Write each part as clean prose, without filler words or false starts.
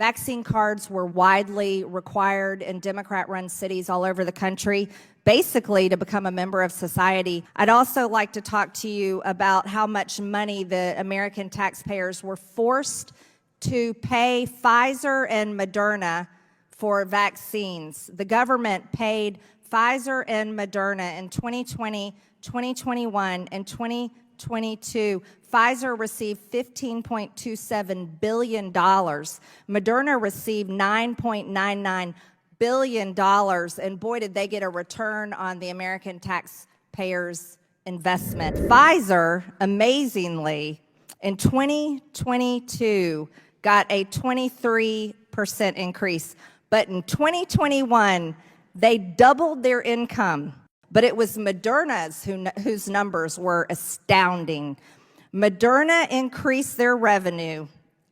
Vaccine cards were widely required in Democrat-run cities all over the country, basically to become a member of society. I'd also like to talk to you about how much money the American taxpayers were forced to pay Pfizer and Moderna for vaccines. The government paid Pfizer and Moderna in 2020, 2021, and 2022. Pfizer received $15.27 billion. Moderna received $9.99 billion. And boy, did they get a return on the American taxpayers' investment. Pfizer, amazingly, in 2022, got a 23% increase. But in 2021, they doubled their income. But it was Moderna's whose numbers were astounding. Moderna increased their revenue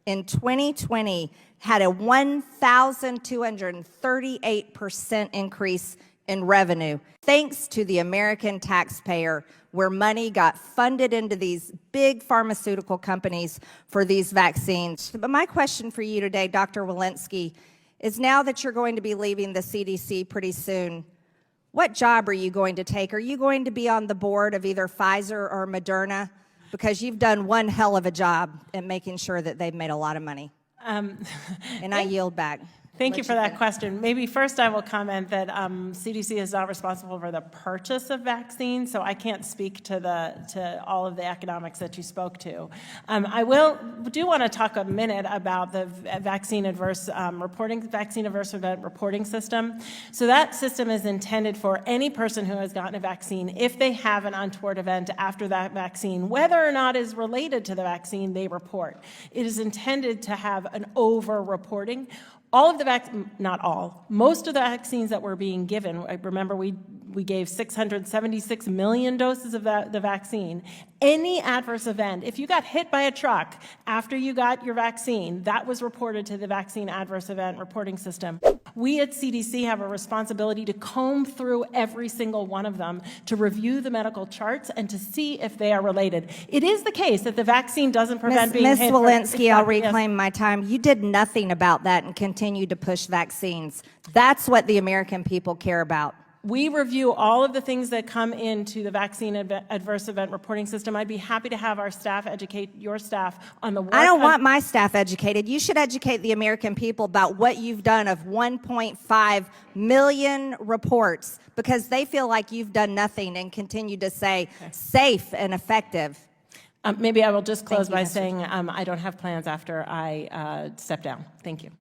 in 2020, had a 1,238% increase in revenue, thanks to the American taxpayer, where money got funded into these big pharmaceutical companies for these vaccines. But my question for you today, Dr. Walensky, is now that you're going to be leaving the CDC pretty soon, what job are you going to take? Are you going to be on the board of either Pfizer or Moderna? Because you've done one hell of a job at making sure that they've made a lot of money. And I yield back. Thank you for that question. Maybe first I will comment that CDC is not responsible for the purchase of vaccines, so I can't speak to all of the economics that you spoke to. I do want to talk a minute about the vaccine adverse event reporting system. So that system is intended for any person who has gotten a vaccine, if they have an untoward event after that vaccine, whether or not is related to the vaccine, they report. It is intended to have an over-reporting. All of the vaccines, not all, most of the vaccines that were being given, remember we gave 676 million doses of the vaccine. Any adverse event, if you got hit by a truck after you got your vaccine, that was reported to the vaccine adverse event reporting system. We at CDC have a responsibility to comb through every single one of them, to review the medical charts and to see if they are related. It is the case that the vaccine doesn't prevent being hit. Ms. Walensky, I'll reclaim my time. You did nothing about that and continued to push vaccines. That's what the American people care about. We review all of the things that come into the vaccine adverse event reporting system. I'd be happy to have our staff educate your staff on the work. I don't want my staff educated. You should educate the American people about what you've done of 1.5 million reports, because they feel like you've done nothing and continue to say safe and effective. Maybe I will just close by saying I don't have plans after I step down. Thank you.